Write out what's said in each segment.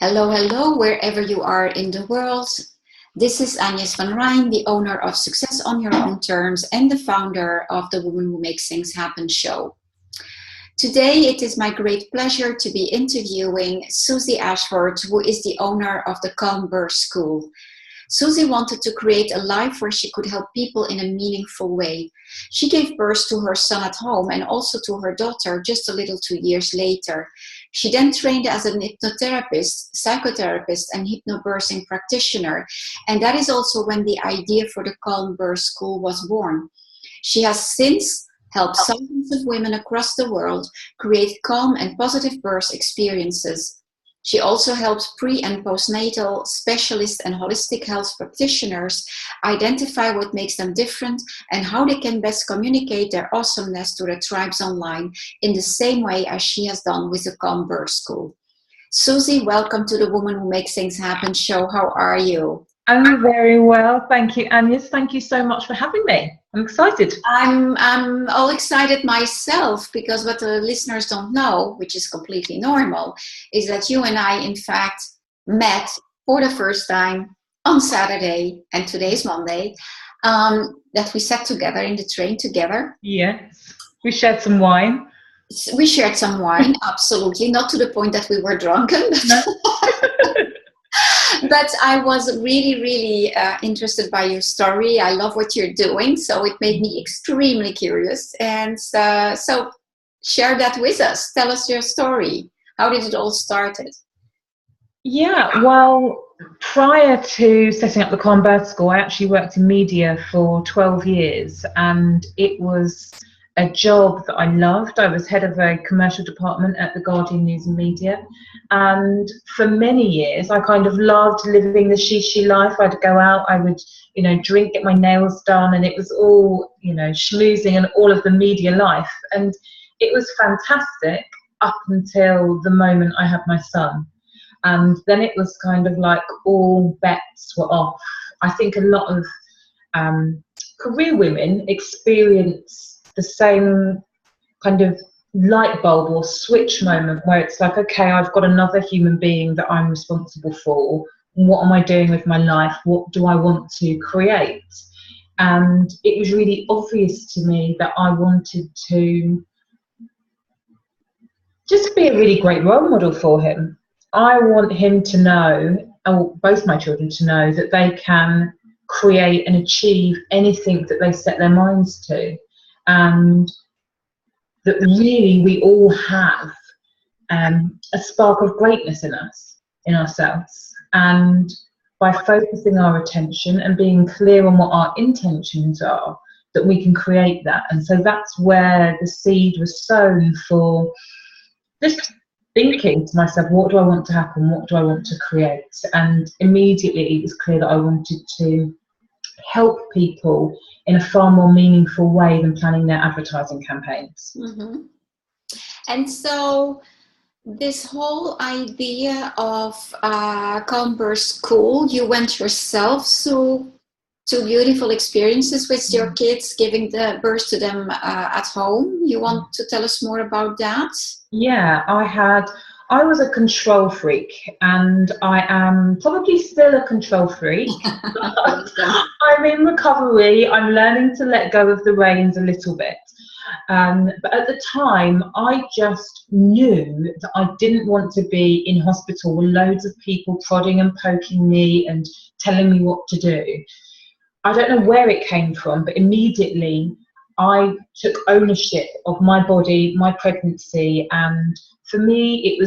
Hello, hello, wherever you are in the world. This is Agnes van Rhijn, the owner of Success on Your Own Terms and the founder of the Woman Who Makes Things Happen show. Today, it is my great pleasure to be interviewing Suzy Ashworth, who is the owner of the Calm Birth School. Suzy wanted to create a life where she could help people in a meaningful way. She gave birth to her son at home and also to her daughter just a little 2 years later. She then trained as an hypnotherapist, psychotherapist, and hypnobirthing practitioner. And that is also when the idea for the Calm Birth School was born. She has since helped thousands of women across the world create calm and positive birth experiences. She also helps pre- and postnatal specialists and holistic health practitioners identify what makes them different and how they can best communicate their awesomeness to their tribes online in the same way as she has done with the Calm Birth School. Suzy, welcome to the Woman Who Makes Things Happen show. How are you? I'm very well, thank you, Agnes. Thank you so much for having me. I'm excited. I'm all excited myself because what the listeners don't know, which is completely normal, is that you and I, in fact, met for the first time on Saturday, and today is Monday, that we sat together in the train together. Yes, we shared some wine. We shared some wine, absolutely, not to the point that we were drunken. No. But I was really interested by your story. I love what you're doing, so it made me extremely curious. And so share that with us. Tell us your story. How did it all started? Yeah, well, prior to setting up the Calm Birth School, I actually worked in media for 12 years, and it was a job that I loved. I was head of a commercial department at the Guardian News and Media, and for many years I kind of loved living the she life. I'd go out, I would, drink, get my nails done, and it was all, schmoozing and all of the media life, and it was fantastic up until the moment I had my son. And then it was kind of like all bets were off. I think a lot of career women experience the same kind of light bulb or switch moment where it's like, okay, I've got another human being that I'm responsible for. What am I doing with my life? What do I want to create? And it was really obvious to me that I wanted to just be a really great role model for him. I want him to know, or both my children to know, that they can create and achieve anything that they set their minds to. And that really we all have a spark of greatness in us, in ourselves. And by focusing our attention and being clear on what our intentions are, that we can create that. And so that's where the seed was sown for just thinking to myself, what do I want to happen? What do I want to create? And immediately it was clear that I wanted to help people in a far more meaningful way than planning their advertising campaigns. Mm-hmm. And so this whole idea of Calm Birth School, you went yourself through two beautiful experiences with your kids, giving the birth to them at home. You want to tell us more about that? Yeah, I was a control freak, and I am probably still a control freak. I'm in recovery. I'm learning to let go of the reins a little bit. But at the time, I just knew that I didn't want to be in hospital with loads of people prodding and poking me and telling me what to do. I don't know where it came from, but immediately I took ownership of my body, my pregnancy, and for me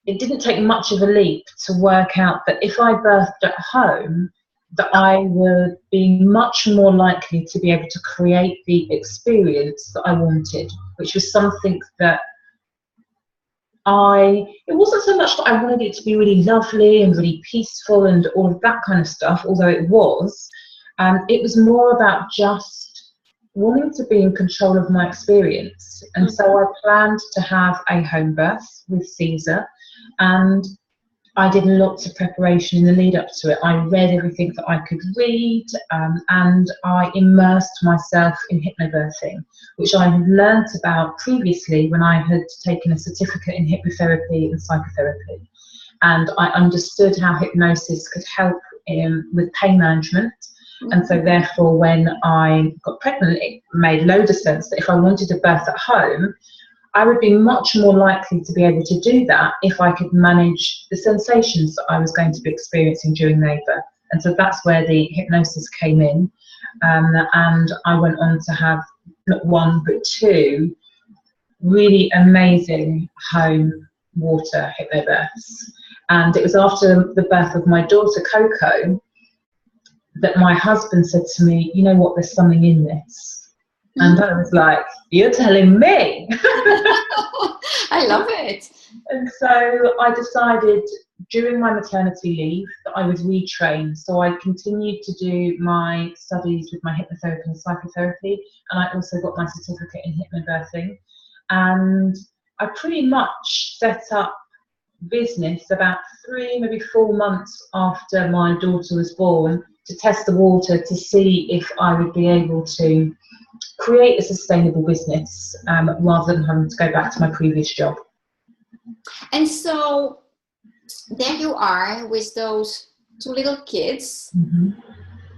it didn't take much of a leap to work out that if I birthed at home, that I would be much more likely to be able to create the experience that I wanted, which was something that it wasn't so much that I wanted it to be really lovely and really peaceful and all of that kind of stuff, although it was more about just wanting to be in control of my experience. And so I planned to have a home birth with Caesar, and I did lots of preparation in the lead up to it. I read everything that I could read, and I immersed myself in hypnobirthing, which I had learnt about previously when I had taken a certificate in hypnotherapy and psychotherapy. and I understood how hypnosis could help with pain management. And so therefore, when I got pregnant, it made loads of sense that if I wanted to birth at home, I would be much more likely to be able to do that if I could manage the sensations that I was going to be experiencing during labour. And so that's where the hypnosis came in. And I went on to have not one but two really amazing home water hypnobirths. And it was after the birth of my daughter Coco that my husband said to me, you know what, there's something in this. And I was like, you're telling me. I love it. And so I decided during my maternity leave that I would retrain. So I continued to do my studies with my hypnotherapy and psychotherapy, and I also got my certificate in hypnobirthing. And I pretty much set up business about 3, maybe 4 months after my daughter was born to test the water to see if I would be able to create a sustainable business rather than having to go back to my previous job. And so there you are with those 2 little kids,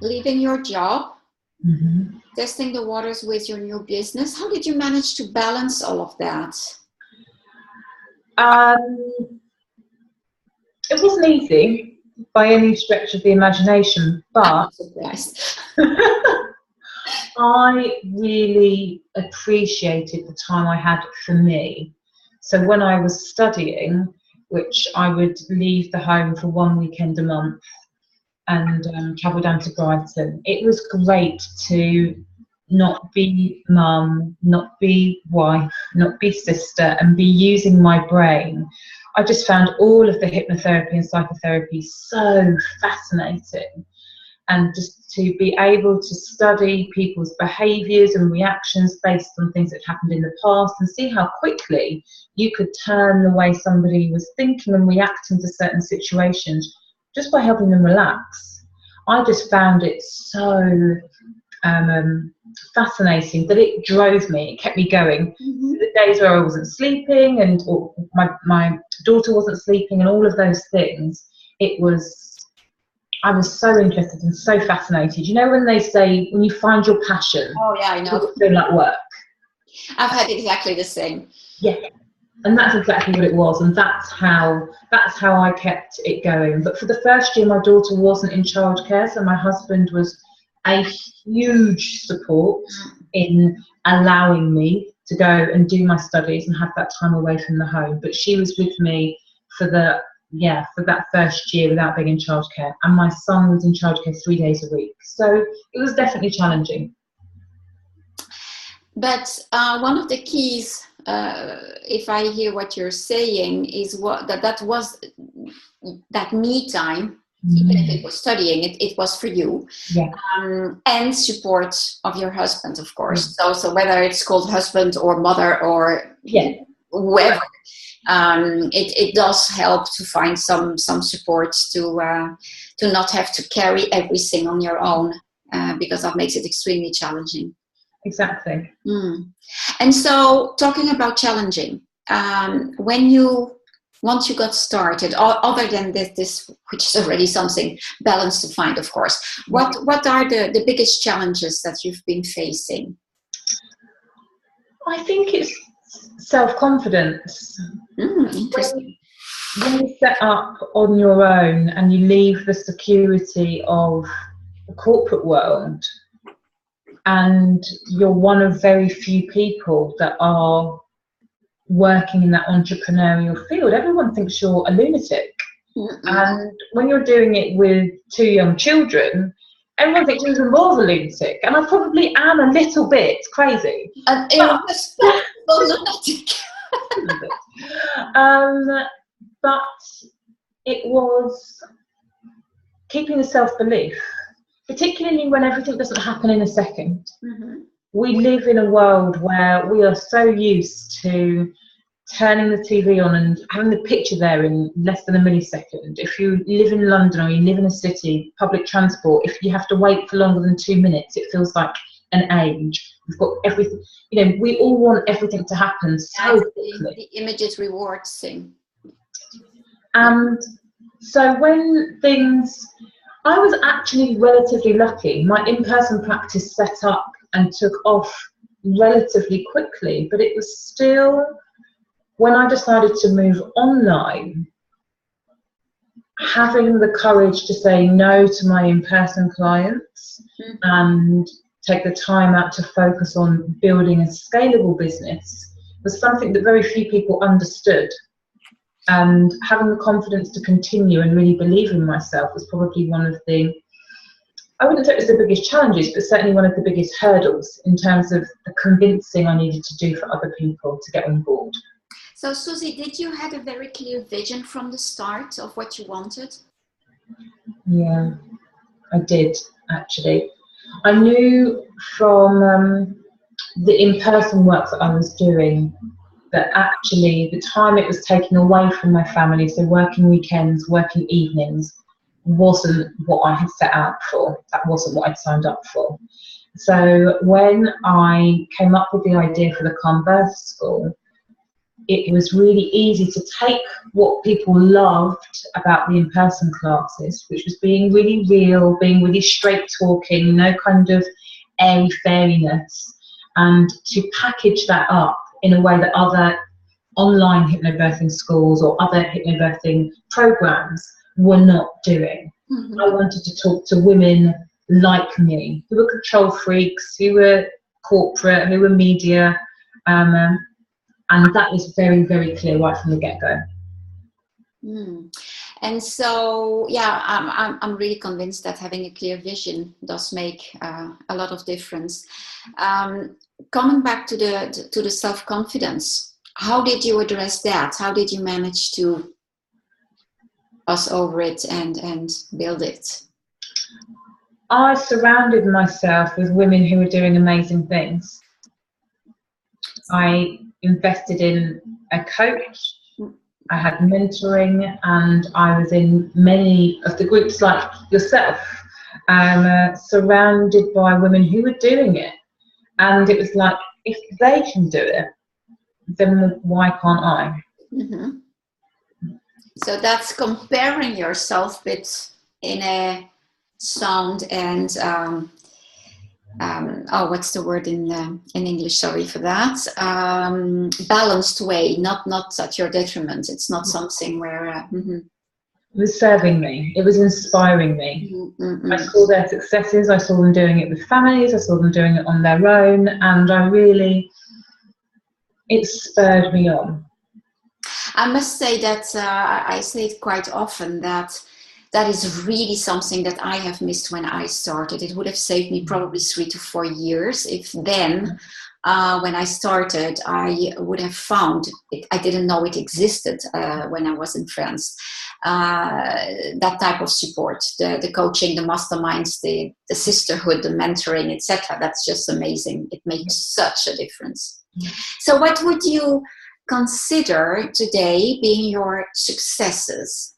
leaving your job, testing the waters with your new business. How did you manage to balance all of that? It wasn't easy by any stretch of the imagination, but I'm surprised. I really appreciated the time I had for me. So when I was studying, which I would leave the home for 1 weekend a month and travel down to Brighton, it was great to not be mum, not be wife, not be sister, and be using my brain. I just found all of the hypnotherapy and psychotherapy so fascinating. And just to be able to study people's behaviours and reactions based on things that happened in the past and see how quickly you could turn the way somebody was thinking and reacting to certain situations just by helping them relax. I just found it so fascinating that it drove me, it kept me going. The days where I wasn't sleeping and or my daughter wasn't sleeping and all of those things, I was so interested and so fascinated. You know when they say, when you find your passion, oh yeah, I know, it feel like work. I've had exactly the same. Yeah, and that's exactly what it was, and that's how I kept it going. But for the first year, my daughter wasn't in childcare, so my husband was a huge support in allowing me to go and do my studies and have that time away from the home. But she was with me for that first year without being in childcare, and my son was in childcare 3 days a week. So it was definitely challenging. But one of the keys, if I hear what you're saying, is that was that me time. Even if it was studying, it was for you, and support of your husband, of course. So whether it's called husband or mother or whoever, it does help to find some support to not have to carry everything on your own, because that makes it extremely challenging. Exactly. And so, talking about challenging, once you got started, other than this, which is already something, balance to find, of course, what are the biggest challenges that you've been facing? I think it's self-confidence. Interesting. When you set up on your own and you leave the security of the corporate world, and you're one of very few people that are working in that entrepreneurial field, everyone thinks you're a lunatic. And when you're doing it with 2 young children, everyone thinks you're even more of a lunatic. And I probably am a little bit crazy. An irresponsible lunatic. But it was keeping the self-belief, particularly when everything doesn't happen in a second. We live in a world where we are so used to turning the TV on and having the picture there in less than a millisecond. If you live in London or you live in a city, public transport, if you have to wait for longer than 2 minutes, it feels like an age. We've got everything, we all want everything to happen so quickly. The immediate rewards thing. And so when things, I was actually relatively lucky. My in-person practice set up and took off relatively quickly, but it was still, when I decided to move online, having the courage to say no to my in-person clients and take the time out to focus on building a scalable business was something that very few people understood. And having the confidence to continue and really believe in myself was probably one of the, I wouldn't say it was the biggest challenges, but certainly one of the biggest hurdles in terms of the convincing I needed to do for other people to get on board. So Suzy, did you have a very clear vision from the start of what you wanted? Yeah, I did actually. I knew from the in-person work that I was doing that actually the time it was taking away from my family, so working weekends, working evenings, wasn't what I had set out for. That wasn't what I'd signed up for. So when I came up with the idea for the Calm Birth School, it was really easy to take what people loved about the in-person classes, which was being really real, being really straight talking, no kind of airy fairiness, and to package that up in a way that other online hypnobirthing schools or other hypnobirthing programs were not doing. I wanted to talk to women like me, who were control freaks, who were corporate, who were media, and that was very, very clear right from the get-go. And so, yeah, I'm really convinced that having a clear vision does make a lot of difference. Coming back to the self-confidence, how did you address that? How did you manage to pass over it and build it? I surrounded myself with women who were doing amazing things. I invested in a coach, I had mentoring, and I was in many of the groups like yourself, surrounded by women who were doing it. And it was like, if they can do it, then why can't I? So that's comparing yourself with in a sound and what's the word in English? Sorry for that. Balanced way, not at your detriment. It's not something where it was serving me. It was inspiring me. I saw their successes. I saw them doing it with families. I saw them doing it on their own, and it spurred me on. I must say that I say it quite often that is really something that I have missed when I started. It would have saved me probably 3 to 4 years if then, when I started, I would have found it. I didn't know it existed when I was in France. That type of support, the coaching, the masterminds, the sisterhood, the mentoring, etc. That's just amazing. It makes such a difference. So what would you consider today being your successes?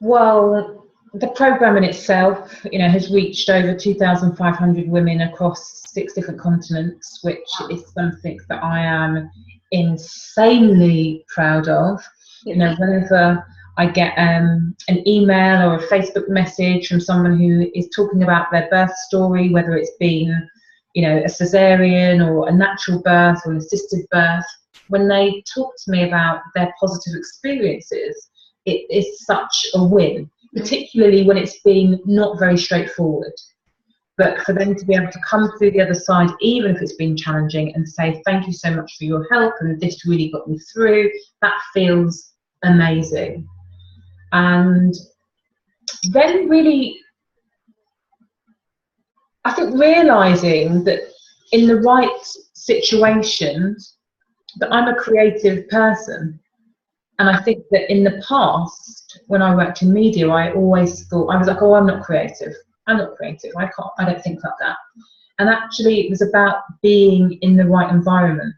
Well, the program in itself, has reached over 2,500 women across 6 different continents, which is something that I am insanely proud of. Whenever I get an email or a Facebook message from someone who is talking about their birth story, whether it's been a cesarean or a natural birth or an assisted birth, when they talk to me about their positive experiences, it is such a win, particularly when it's been not very straightforward. But for them to be able to come through the other side, even if it's been challenging, and say, thank you so much for your help, and this really got me through, that feels amazing. And then really, I think realising that in the right situations, that I'm a creative person. And I think that in the past, when I worked in media, I always thought, I was like, oh, I'm not creative. I don't think like that. And actually, it was about being in the right environment.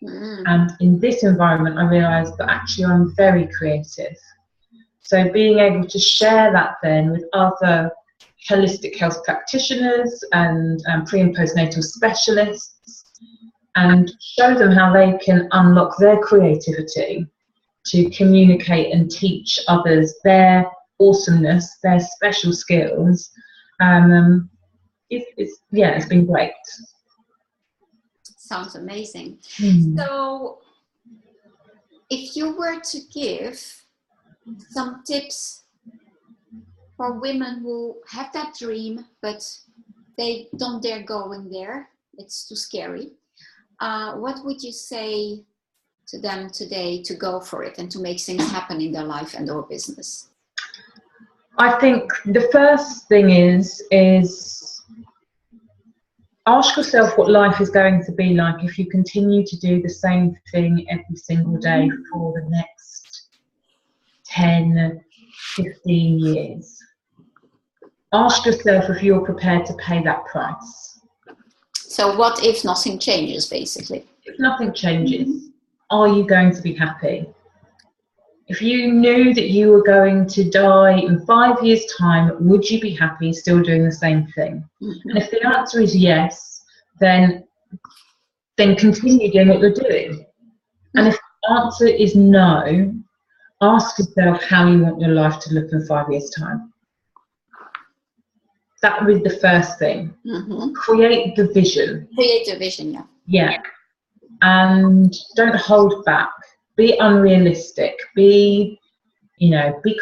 And in this environment, I realised that actually I'm very creative. So being able to share that then with other holistic health practitioners and pre and postnatal specialists, and show them how they can unlock their creativity to communicate and teach others their awesomeness, their special skills. It's been great. Sounds amazing. Mm. So if you were to give some tips for women who have that dream, but they don't dare go in there, it's too scary, what would you say to them today to go for it and to make things happen in their life and or business? I think the first thing is ask yourself what life is going to be like if you continue to do the same thing every single day for the next 10, 15 years. Ask yourself if you're prepared to pay that price. So what if nothing changes, basically? If nothing changes, are you going to be happy? If you knew that you were going to die in 5 years' time, would you be happy still doing the same thing? Mm-hmm. And if the answer is yes, then continue doing what you're doing. Mm-hmm. And if the answer is no, ask yourself how you want your life to look in 5 years' time. That would be the first thing. Mm-hmm. Create the vision. Create the vision, yeah. Yeah. And don't hold back. Be unrealistic. Be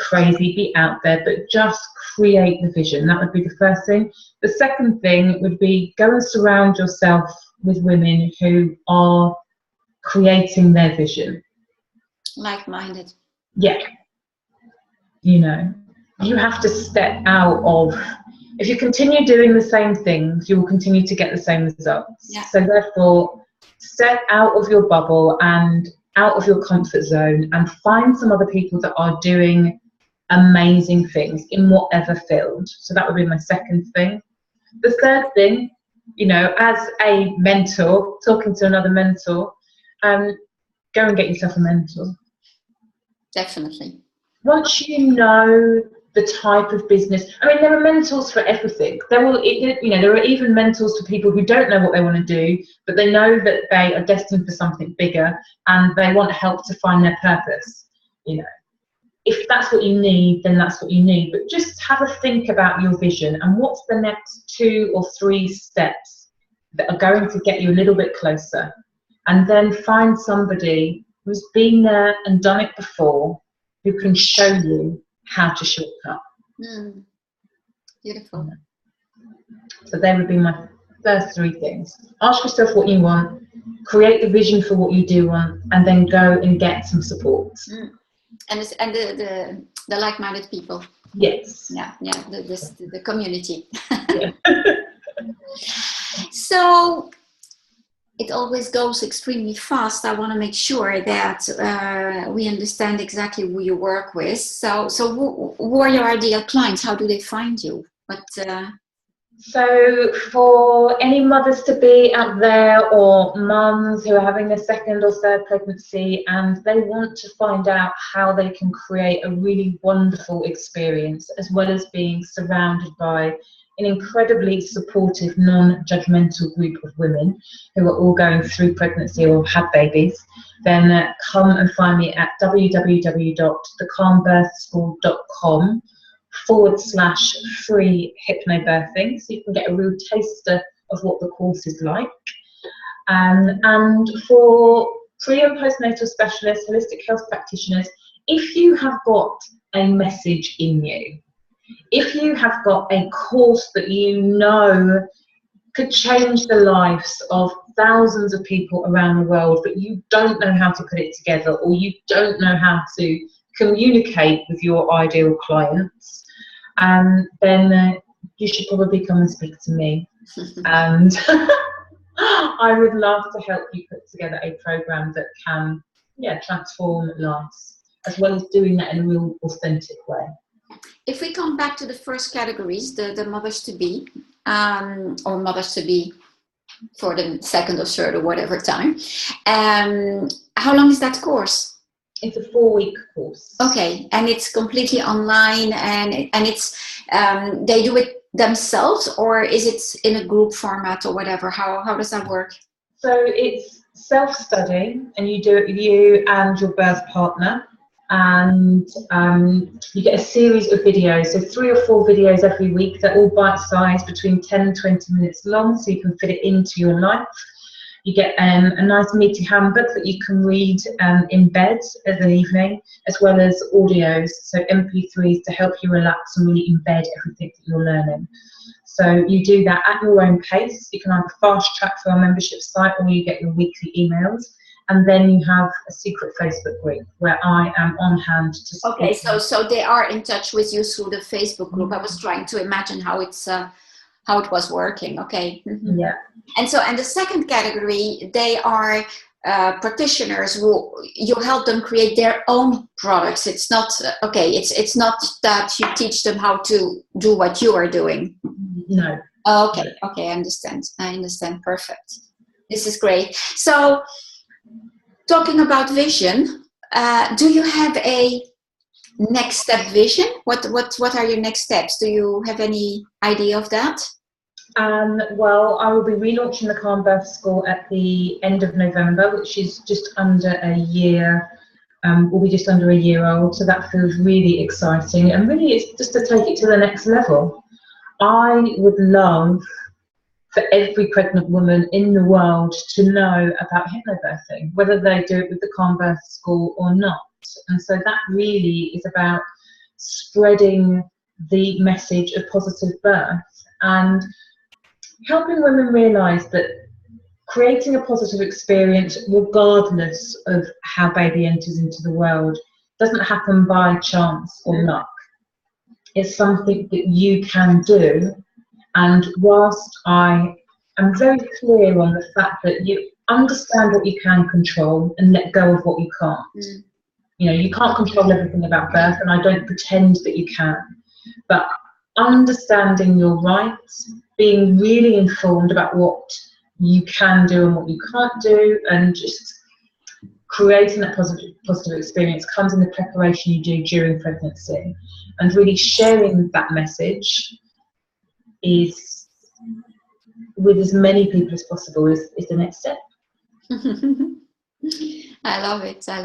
crazy, be out there, but just create the vision. That would be the first thing. The second thing would be go and surround yourself with women who are creating their vision. Like-minded. Yeah. You have to step out of, if you continue doing the same things, you will continue to get the same results. Yeah. So therefore, step out of your bubble and out of your comfort zone and find some other people that are doing amazing things in whatever field. So that would be my second thing. The third thing, as a mentor, talking to another mentor, go and get yourself a mentor. Definitely. Once you know the type of business, there are mentors for everything. There are even mentors for people who don't know what they want to do, but they know that they are destined for something bigger and they want help to find their purpose. If that's what you need, then that's what you need. But just have a think about your vision and what's the next 2 or 3 steps that are going to get you a little bit closer. And then find somebody who's been there and done it before, who can show you how to shortcut. Beautiful. So they would be my first 3 things. Ask yourself what you want, create the vision for what you do want, and then go and get some support. And the like-minded people. Yes. Yeah. The community. Yeah. So it always goes extremely fast. I want to make sure that we understand exactly who you work with. So who are your ideal clients? How do they find you? So for any mothers-to-be out there or mums who are having their 2nd or 3rd pregnancy and they want to find out how they can create a really wonderful experience as well as being surrounded by an incredibly supportive, non-judgmental group of women who are all going through pregnancy or have babies, then come and find me at www.thecalmbirthschool.com/free hypnobirthing, so you can get a real taster of what the course is like. And for pre and postnatal specialists, holistic health practitioners, if you have got a message in you, if you have got a course that could change the lives of thousands of people around the world, but you don't know how to put it together, or you don't know how to communicate with your ideal clients, then you should probably come and speak to me. And I would love to help you put together a program that can transform lives, as well as doing that in a real authentic way. If we come back to the first categories, the mothers-to-be, or mothers-to-be for the 2nd or 3rd or whatever time, how long is that course? It's a 4-week course. Okay, and it's completely online, and it's they do it themselves, or is it in a group format or whatever? How does that work? So it's self-study, and you do it with you and your birth partner. and you get a series of videos, so 3 or 4 videos every week. They're all bite-sized, between 10 and 20 minutes long, so you can fit it into your life. You get a nice meaty handbook that you can read in bed in the evening, as well as audios, so MP3s to help you relax and really embed everything that you're learning. So you do that at your own pace. You can either fast track through our membership site, or you get your weekly emails. And then you have a secret Facebook group where I am on hand to support. Okay, so they are in touch with you through the Facebook group. I was trying to imagine how it was working. Okay. Mm-hmm. Yeah. And the second category, they are practitioners who you help them create their own products. It's not It's not that you teach them how to do what you are doing. No. Okay. I understand. Perfect. This is great. So, talking about vision, do you have a next step vision? What are your next steps? Do you have any idea of that? Well, I will be relaunching the Calm Birth School at the end of November, which is just under a year. Will be just under a year old, so that feels really exciting, and really it's just to take it to the next level. I would love for every pregnant woman in the world to know about hypnobirthing, whether they do it with the Calm Birth School or not. And so that really is about spreading the message of positive birth and helping women realise that creating a positive experience, regardless of how baby enters into the world, doesn't happen by chance or luck. It's something that you can do. And whilst I am very clear on the fact that you understand what you can control and let go of what you can't. You know, you can't control everything about birth, and I don't pretend that you can. But understanding your rights, being really informed about what you can do and what you can't do, and just creating that positive experience comes in the preparation you do during pregnancy. And really sharing that message is, with as many people as possible, is the next step. I love it. I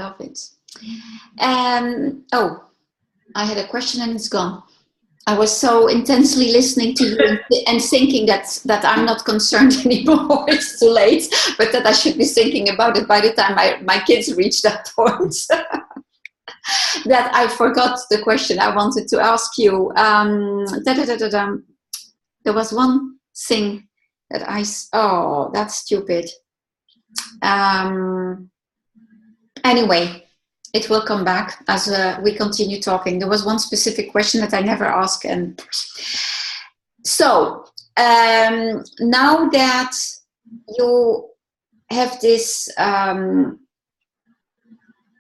had a question and it's gone. I was so intensely listening to you and thinking that I'm not concerned anymore. It's too late, but that I should be thinking about it by the time my kids reach that point. That I forgot the question I wanted to ask you. There was one thing that that's stupid. Anyway, it will come back as we continue talking. There was one specific question that I never asked. And so now that you have this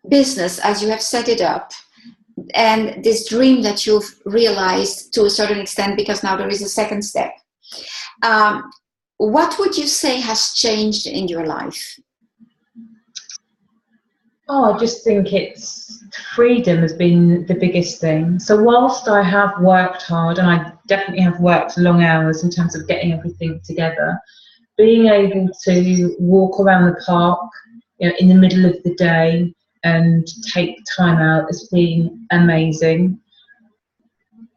business as you have set it up, and this dream that you've realized to a certain extent, because now there is a second step, what would you say has changed in your life? I just think it's freedom has been the biggest thing. So whilst I have worked hard, and I definitely have worked long hours in terms of getting everything together, being able to walk around the park, you know, in the middle of the day and take time out has been amazing.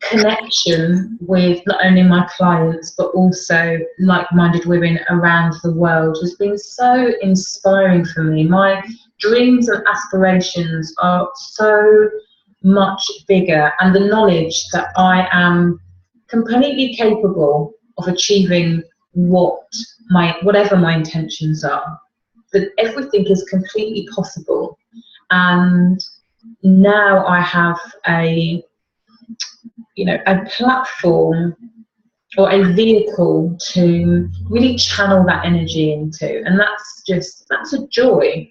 Connection with not only my clients but also like-minded women around the world has been so inspiring for me. My dreams and aspirations are so much bigger, and the knowledge that I am completely capable of achieving whatever my intentions are, that everything is completely possible. And now I have a platform or a vehicle to really channel that energy into, and that's a joy.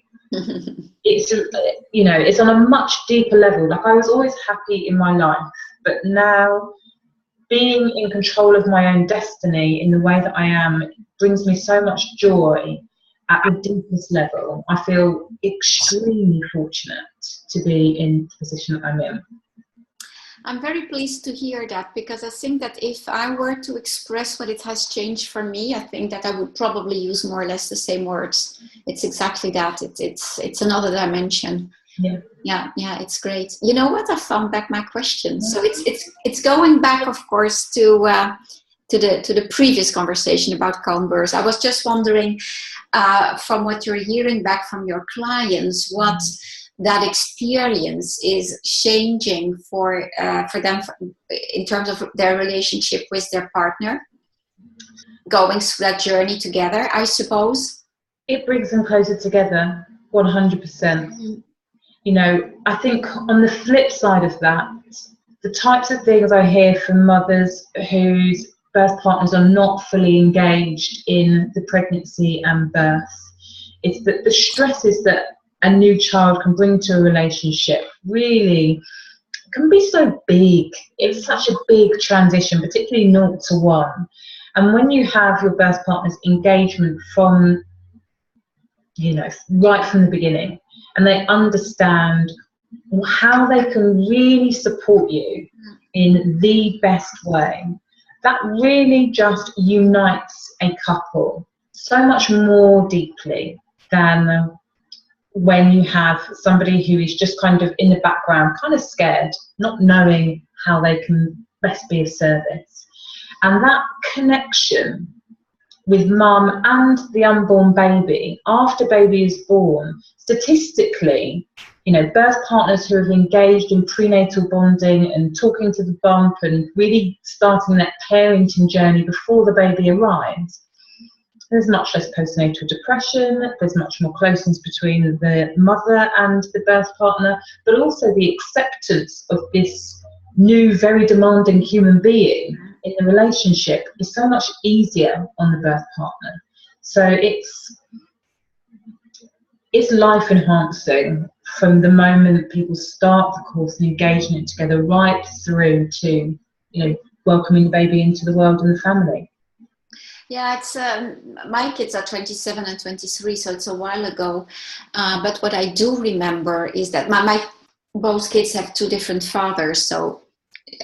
It's on a much deeper level. Like, I was always happy in my life, but now being in control of my own destiny in the way that I am brings me so much joy at the deepest level. I feel extremely fortunate to be in the position that I'm in. I'm very pleased to hear that, because I think that if I were to express what it has changed for me, I think that I would probably use more or less the same words. It's exactly that. It's another dimension. Yeah, it's great. You know what? I found back my question. So it's going back, of course, to the previous conversation about calm birth. I was just wondering, from what you're hearing back from your clients, what that experience is changing for them in terms of their relationship with their partner, going through that journey together, I suppose. It brings them closer together, 100%. You know, I think on the flip side of that, the types of things I hear from mothers whose birth partners are not fully engaged in the pregnancy and birth, is that the stresses that a new child can bring to a relationship really can be so big. It's such a big transition, particularly 0 to 1. And when you have your birth partner's engagement from, you know, right from the beginning, and they understand how they can really support you in the best way, that really just unites a couple so much more deeply than when you have somebody who is just kind of in the background, kind of scared, not knowing how they can best be of service. And that connection with mum and the unborn baby after baby is born, statistically, you know, birth partners who have engaged in prenatal bonding and talking to the bump and really starting that parenting journey before the baby arrives, there's much less postnatal depression, there's much more closeness between the mother and the birth partner, but also the acceptance of this new, very demanding human being in the relationship is so much easier on the birth partner. So it's life enhancing from the moment people start the course and engage in it together right through to, you know, welcoming the baby into the world and the family. Yeah, it's my kids are 27 and 23, so it's a while ago. But what I do remember is that my both kids have 2 different fathers, so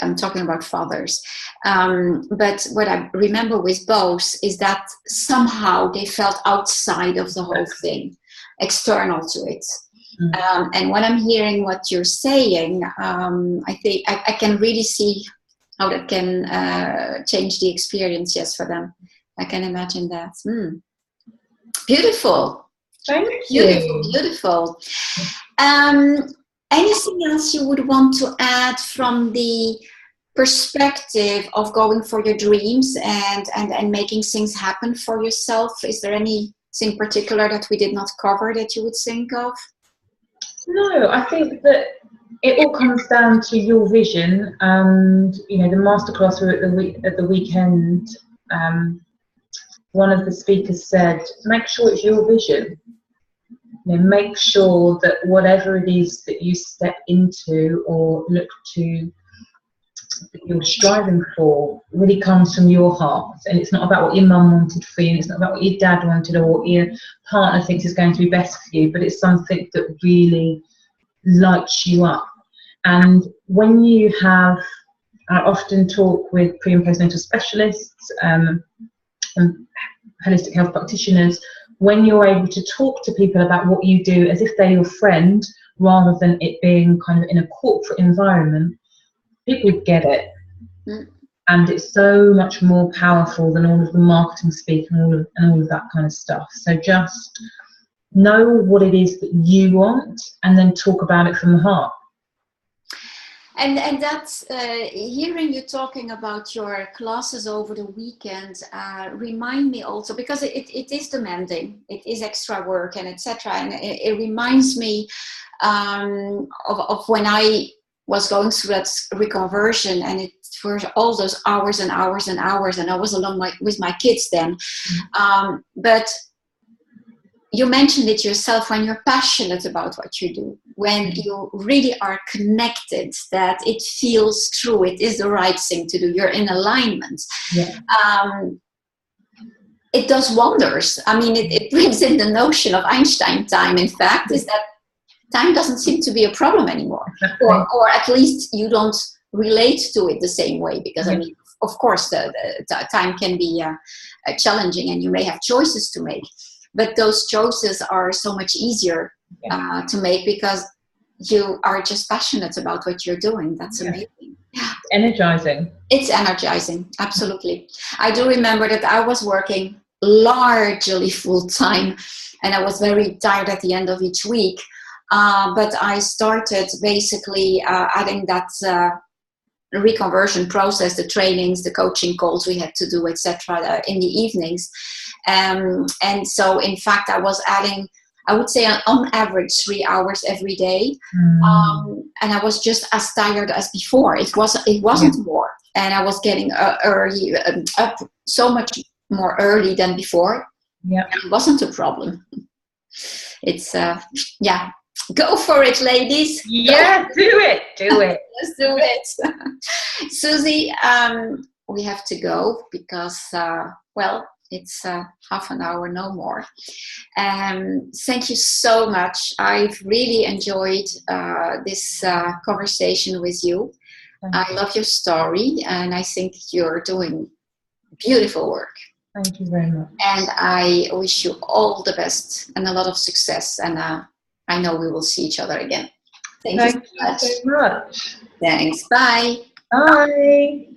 I'm talking about fathers. But what I remember with both is that somehow they felt outside of the whole thing, external to it. And when I'm hearing what you're saying, I think I can really see how that can change the experience, yes, for them. I can imagine that. Beautiful. Thank you. Beautiful. Anything else you would want to add from the perspective of going for your dreams and making things happen for yourself? Is there anything particular that we did not cover that you would think of? No, I think that it all comes down to your vision. And, you know, the masterclass at the weekend, one of the speakers said, make sure it's your vision. You know, make sure that whatever it is that you step into or look to, that you're striving for, really comes from your heart. And it's not about what your mum wanted for you, and it's not about what your dad wanted or what your partner thinks is going to be best for you, but it's something that really lights you up. And when you have, I often talk with pre- and postnatal specialists and holistic health practitioners, when you're able to talk to people about what you do as if they're your friend rather than it being kind of in a corporate environment, people get it. And it's so much more powerful than all of the marketing speak and all of that kind of stuff. So just know what it is that you want and then talk about it from the heart. And that's hearing you talking about your classes over the weekend remind me also, because it is demanding, it is extra work and etc. And it reminds me of when I was going through that reconversion, and it were all those hours and hours and hours, and I was alone with my kids then. But you mentioned it yourself, when you're passionate about what you do, when you really are connected, that it feels true, it is the right thing to do, you're in alignment. Yeah. It does wonders. I mean, it brings in the notion of Einstein time, in fact, is that time doesn't seem to be a problem anymore. Or at least you don't relate to it the same way, because I mean, of course, the time can be challenging and you may have choices to make. But those choices are so much easier to make, because you are just passionate about what you're doing. That's amazing. Energizing. It's energizing, absolutely. I do remember that I was working largely full time, and I was very tired at the end of each week. But I started basically adding that reconversion process, the trainings, the coaching calls we had to do, etc., in the evenings. And so, in fact, I was adding, I would say, on average 3 hours every day. And I was just as tired as before. It wasn't more. And I was getting early, up so much more early than before. Yeah. It wasn't a problem. It's, go for it, ladies. Yeah, do it. Let's do it. Suzy, we have to go because, it's half an hour, no more. Thank you so much. I've really enjoyed this conversation with you. I love your story, and I think you're doing beautiful work. Thank you very much. And I wish you all the best and a lot of success. And I know we will see each other again. Thank you so much. Thank you so much. Thanks. Bye. Bye.